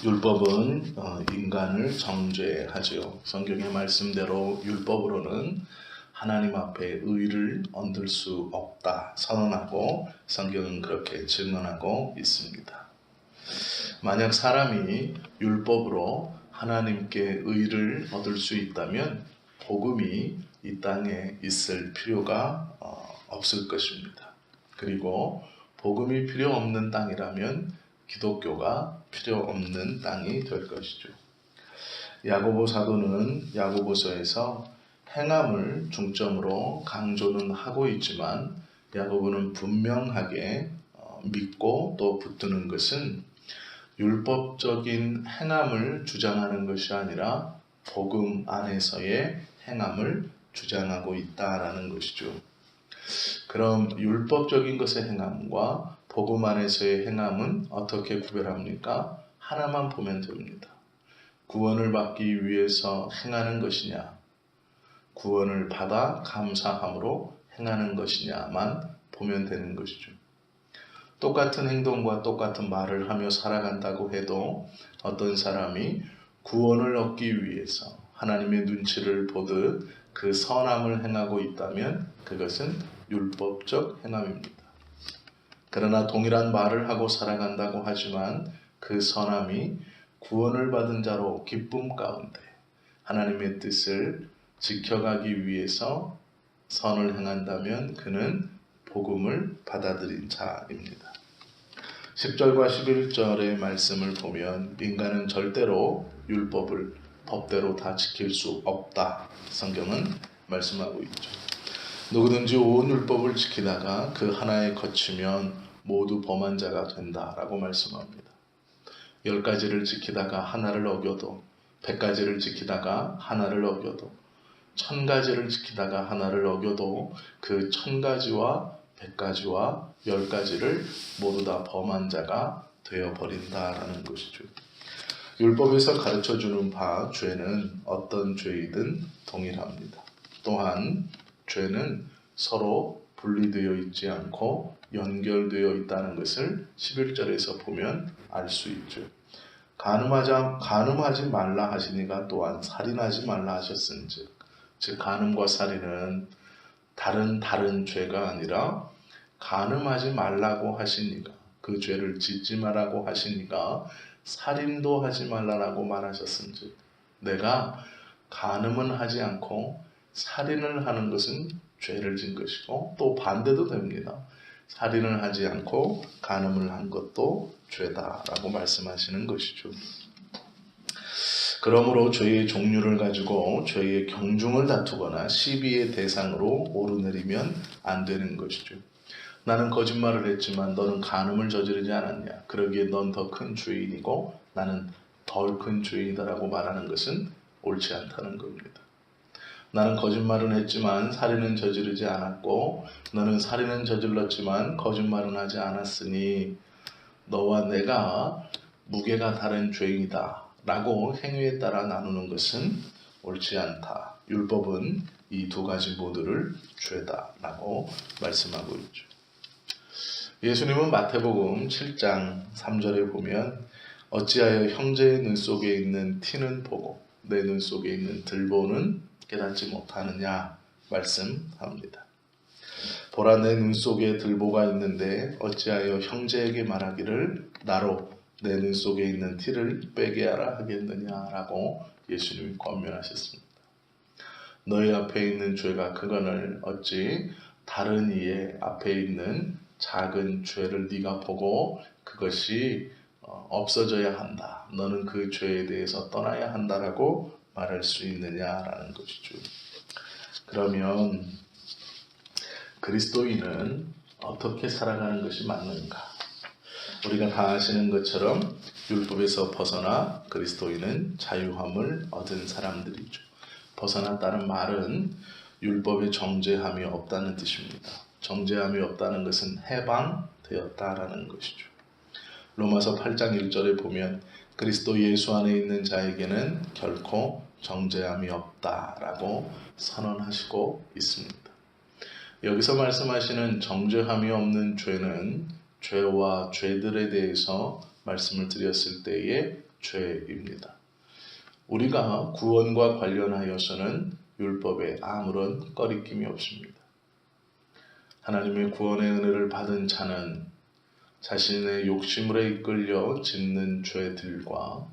율법은 인간을 정죄하지요. 성경의 말씀대로 율법으로는 하나님 앞에 의를 얻을 수 없다 선언하고 성경은 그렇게 증언하고 있습니다. 만약 사람이 율법으로 하나님께 의를 얻을 수 있다면 복음이 이 땅에 있을 필요가 없을 것입니다. 그리고 복음이 필요 없는 땅이라면 기독교가 필요 없는 땅이 될 것이죠. 야고보 사도는 야고보서에서 행함을 중점으로 강조는 하고 있지만 야고보는 분명하게 믿고 또 붙드는 것은 율법적인 행함을 주장하는 것이 아니라 복음 안에서의 행함을 주장하고 있다라는 것이죠. 그럼 율법적인 것의 행함과 복음 안에서의 행함은 어떻게 구별합니까? 하나만 보면 됩니다. 구원을 받기 위해서 행하는 것이냐, 구원을 받아 감사함으로 행하는 것이냐만 보면 되는 것이죠. 똑같은 행동과 똑같은 말을 하며 살아간다고 해도 어떤 사람이 구원을 얻기 위해서 하나님의 눈치를 보듯 그 선함을 행하고 있다면 그것은 율법적 행함입니다. 그러나 동일한 말을 하고 살아간다고 하지만 그 선함이 구원을 받은 자로 기쁨 가운데 하나님의 뜻을 지켜가기 위해서 선을 행한다면 그는 복음을 받아들인 자입니다. 10절과 11절의 말씀을 보면 인간은 절대로 율법을 법대로 다 지킬 수 없다. 성경은 말씀하고 있죠. 누구든지 온 율법을 지키다가 그 하나에 거치면 모두 범한 자가 된다라고 말씀합니다. 10가지를 지키다가 하나를 어겨도 100가지를 지키다가 하나를 어겨도 1000가지를 지키다가 하나를 어겨도 그 1000가지와 100가지와 10가지를 모두 다 범한 자가 되어버린다라는 것이죠. 율법에서 가르쳐주는 바 죄는 어떤 죄이든 동일합니다. 또한 죄는 서로 분리되어 있지 않고 연결되어 있다는 것을 11절에서 보면 알 수 있죠. 간음하지 말라 하시니가 또한 살인하지 말라 하셨은즉, 즉 간음과 살인은 다른 죄가 아니라 간음하지 말라고 하시니가, 그 죄를 짓지 말라고 하시니가 살인도 하지 말라라고 말하셨은즉, 내가 간음은 하지 않고 살인을 하는 것은 죄를 진 것이고 또 반대도 됩니다. 살인을 하지 않고 간음을 한 것도 죄다라고 말씀하시는 것이죠. 그러므로 죄의 종류를 가지고 죄의 경중을 다투거나 시비의 대상으로 오르내리면 안 되는 것이죠. 나는 거짓말을 했지만 너는 간음을 저지르지 않았냐? 그러기에 넌 더 큰 죄인이고 나는 덜 큰 죄인이다라고 말하는 것은 옳지 않다는 겁니다. 나는 거짓말은 했지만 살인은 저지르지 않았고 너는 살인은 저질렀지만 거짓말은 하지 않았으니 너와 내가 무게가 다른 죄인이다 라고 행위에 따라 나누는 것은 옳지 않다. 율법은 이 두 가지 모두를 죄다 라고 말씀하고 있죠. 예수님은 마태복음 7장 3절에 보면 어찌하여 형제의 눈 속에 있는 티는 보고 내 눈 속에 있는 들보는 깨닫지 못하느냐 말씀합니다. 보라, 내 눈 속에 들보가 있는데 어찌하여 형제에게 말하기를 나로 내 눈 속에 있는 티를 빼게 하라 하겠느냐라고 예수님이 권면하셨습니다. 너희 앞에 있는 죄가 크거늘 어찌 다른 이의 앞에 있는 작은 죄를 네가 보고 그것이 없어져야 한다. 너는 그 죄에 대해서 떠나야 한다라고 말할 수 있느냐라는 것이죠. 그러면 그리스도인은 어떻게 살아가는 것이 맞는가? 우리가 다 아시는 것처럼 율법에서 벗어나 그리스도인은 자유함을 얻은 사람들이죠. 벗어났다는 말은 율법의 정죄함이 없다는 뜻입니다. 정죄함이 없다는 것은 해방되었다라는 것이죠. 로마서 8장 1절에 보면 그리스도 예수 안에 있는 자에게는 결코 정죄함이 없다라고 선언하시고 있습니다. 여기서 말씀하시는 정죄함이 없는 죄는 죄와 죄들에 대해서 말씀을 드렸을 때에 죄입니다. 우리가 구원과 관련하여서는 율법에 아무런 꺼리낌이 없습니다. 하나님의 구원의 은혜를 받은 자는 자신의 욕심으로 이끌려 짓는 죄들과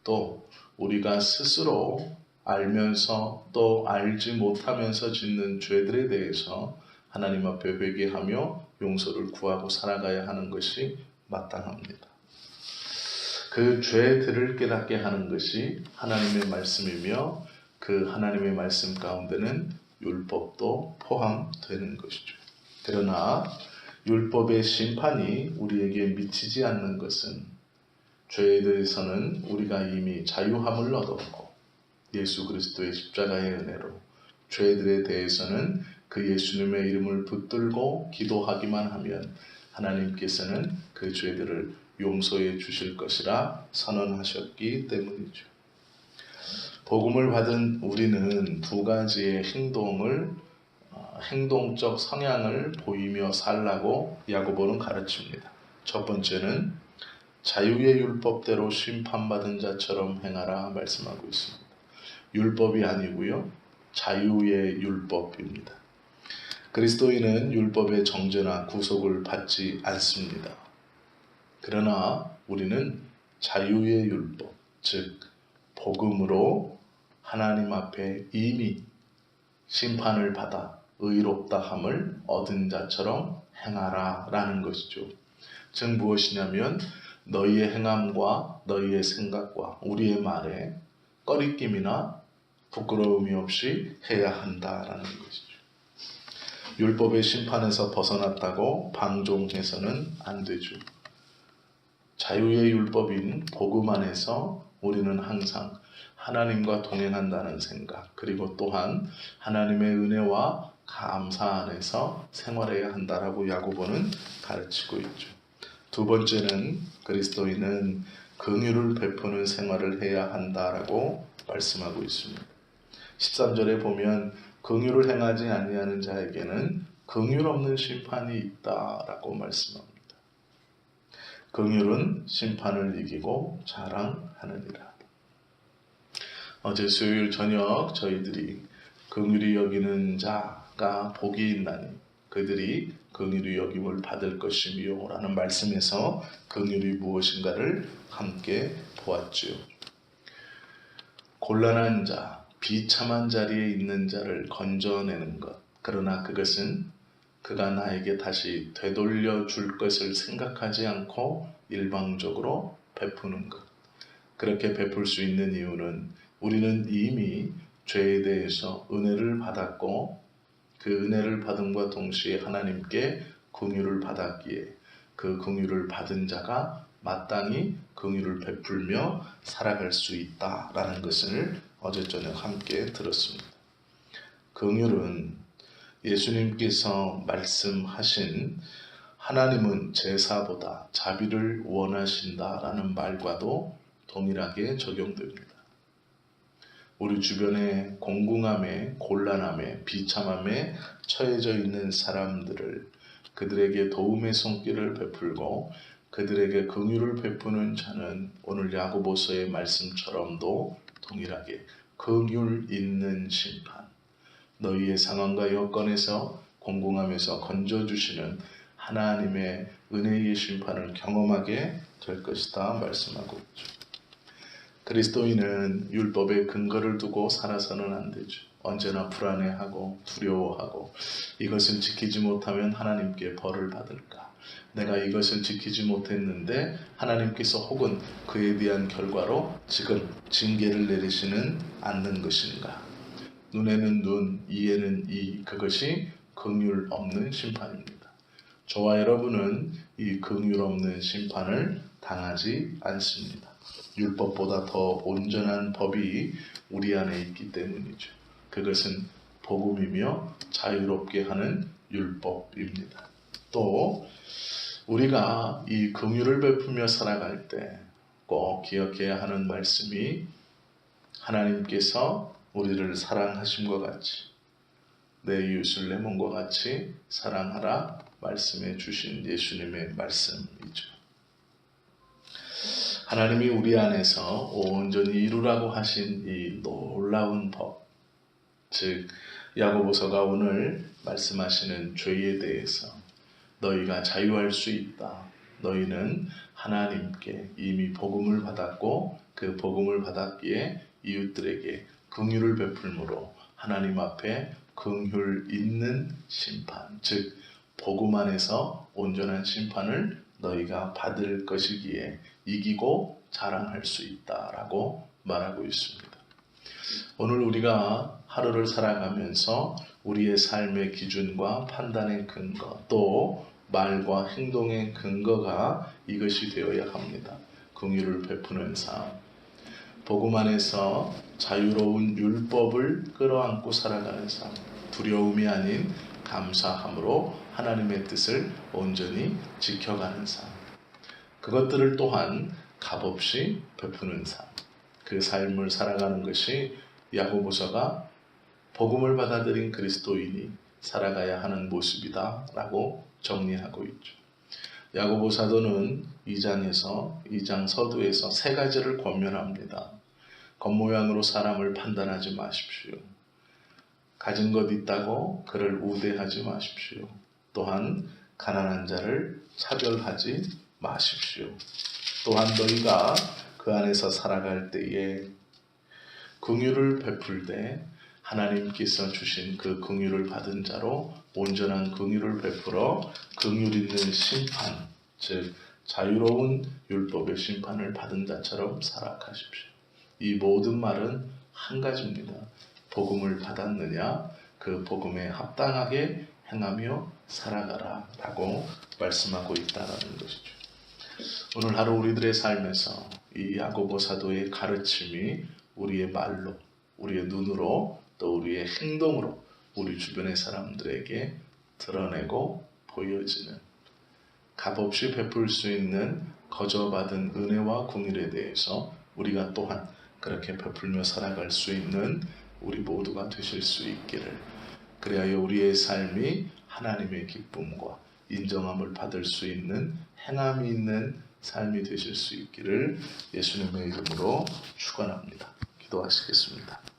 또 우리가 스스로 알면서 또 알지 못하면서 짓는 죄들에 대해서 하나님 앞에 회개하며 용서를 구하고 살아가야 하는 것이 마땅합니다. 그 죄들을 깨닫게 하는 것이 하나님의 말씀이며 그 하나님의 말씀 가운데는 율법도 포함되는 것이죠. 그러나 율법의 심판이 우리에게 미치지 않는 것은 죄에 대해서는 우리가 이미 자유함을 얻었고 예수 그리스도의 십자가의 은혜로 죄들에 대해서는 그 예수님의 이름을 붙들고 기도하기만 하면 하나님께서는 그 죄들을 용서해 주실 것이라 선언하셨기 때문이죠. 복음을 받은 우리는 두 가지의 행동적 성향을 보이며 살라고 야고보는 가르칩니다. 첫 번째는 자유의 율법대로 심판받은 자처럼 행하라 말씀하고 있습니다. 율법이 아니고요, 자유의 율법입니다. 그리스도인은 율법의 정죄나 구속을 받지 않습니다. 그러나 우리는 자유의 율법, 즉 복음으로 하나님 앞에 이미 심판을 받아 의롭다함을 얻은 자처럼 행하라 라는 것이죠. 즉 무엇이냐면 너희의 행함과 너희의 생각과 우리의 말에 꺼리낌이나 부끄러움이 없이 해야 한다라는 것이죠. 율법의 심판에서 벗어났다고 방종해서는 안 되죠. 자유의 율법인 복음 안에서 우리는 항상 하나님과 동행한다는 생각, 그리고 또한 하나님의 은혜와 감사 안에서 생활해야 한다라고 야고보는 가르치고 있죠. 두 번째는 그리스도인은 긍휼을 베푸는 생활을 해야 한다라고 말씀하고 있습니다. 13절에 보면 긍휼을 행하지 아니하는 자에게는 긍휼 없는 심판이 있다라고 말씀합니다. 긍휼은 심판을 이기고 자랑하느니라. 어제 수요일 저녁 저희들이 긍휼히 여기는 자가 복이 있나니 그들이 긍휼히 여김을 받을 것이며 라는 말씀에서 긍휼이 무엇인가를 함께 보았죠. 곤란한 자, 비참한 자리에 있는 자를 건져내는 것, 그러나 그것은 그가 나에게 다시 되돌려 줄 것을 생각하지 않고 일방적으로 베푸는 것. 그렇게 베풀 수 있는 이유는 우리는 이미 죄에 대해서 은혜를 받았고 그 은혜를 받음과 동시에 하나님께 긍휼을 받았기에 그 긍휼을 받은 자가 마땅히 긍휼을 베풀며 살아갈 수 있다라는 것을 어제 저녁 함께 들었습니다. 긍휼은 예수님께서 말씀하신 하나님은 제사보다 자비를 원하신다라는 말과도 동일하게 적용됩니다. 우리 주변에 공궁함에, 곤란함에, 비참함에 처해져 있는 사람들을 그들에게 도움의 손길을 베풀고 그들에게 긍휼을 베푸는 자는 오늘 야고보서의 말씀처럼도 동일하게 긍휼 있는 심판, 너희의 상황과 여건에서 공공함에서 건져주시는 하나님의 은혜의 심판을 경험하게 될 것이다 말씀하고 있죠. 그리스도인은 율법의 근거를 두고 살아서는 안 되죠. 언제나 불안해하고 두려워하고 이것을 지키지 못하면 하나님께 벌을 받을까? 내가 이것을 지키지 못했는데 하나님께서 혹은 그에 대한 결과로 지금 징계를 내리시는 않는 것인가? 눈에는 눈, 이에는 이, 그것이 긍휼 없는 심판입니다. 저와 여러분은 이 긍휼 없는 심판을 당하지 않습니다. 율법보다 더 온전한 법이 우리 안에 있기 때문이죠. 그것은 복음이며 자유롭게 하는 율법입니다. 또 우리가 이 긍휼을 베푸며 살아갈 때 꼭 기억해야 하는 말씀이 하나님께서 우리를 사랑하심과 같이 내 이웃을 내 몸과 같이 사랑하라 말씀해 주신 예수님의 말씀이죠. 하나님이 우리 안에서 온전히 이루라고 하신 이 놀라운 법, 즉 야고보서가 오늘 말씀하시는 죄에 대해서 너희가 자유할 수 있다. 너희는 하나님께 이미 복음을 받았고 그 복음을 받았기에 이웃들에게 긍휼을 베풀므로 하나님 앞에 긍휼 있는 심판, 즉 복음 안에서 온전한 심판을 너희가 받을 것이기에 이기고 자랑할 수 있다라고 말하고 있습니다. 오늘 우리가 하루를 살아가면서 우리의 삶의 기준과 판단의 근거, 또 말과 행동의 근거가 이것이 되어야 합니다. 긍휼을 베푸는 삶, 복음 안에서 자유로운 율법을 끌어안고 살아가는 삶, 두려움이 아닌 감사함으로 하나님의 뜻을 온전히 지켜가는 삶, 그것들을 또한 값없이 베푸는 삶, 그 삶을 살아가는 것이 야고보서가 복음을 받아들인 그리스도인이 살아가야 하는 모습이다 라고 정리하고 있죠. 야고보 사도는 2장 서두에서 세 가지를 권면합니다. 겉모양으로 사람을 판단하지 마십시오. 가진 것 있다고 그를 우대하지 마십시오. 또한 가난한 자를 차별하지 마십시오. 또한 너희가 그 안에서 살아갈 때에 긍휼을 베풀되 하나님께서 주신 그 긍휼을 받은 자로 온전한 긍휼을 베풀어 긍휼 있는 심판, 즉 자유로운 율법의 심판을 받은 자처럼 살아가십시오. 이 모든 말은 한 가지입니다. 복음을 받았느냐, 그 복음에 합당하게 행하며 살아가라 라고 말씀하고 있다는 것이죠. 오늘 하루 우리들의 삶에서 이 야고보 사도의 가르침이 우리의 말로, 우리의 눈으로, 또 우리의 행동으로 우리 주변의 사람들에게 드러내고 보여지는, 값없이 베풀 수 있는 거저받은 은혜와 긍휼에 대해서 우리가 또한 그렇게 베풀며 살아갈 수 있는 우리 모두가 되실 수 있기를, 그리하여 우리의 삶이 하나님의 기쁨과 인정함을 받을 수 있는 행함이 있는 삶이 되실 수 있기를 예수님의 이름으로 축원합니다. 기도하시겠습니다.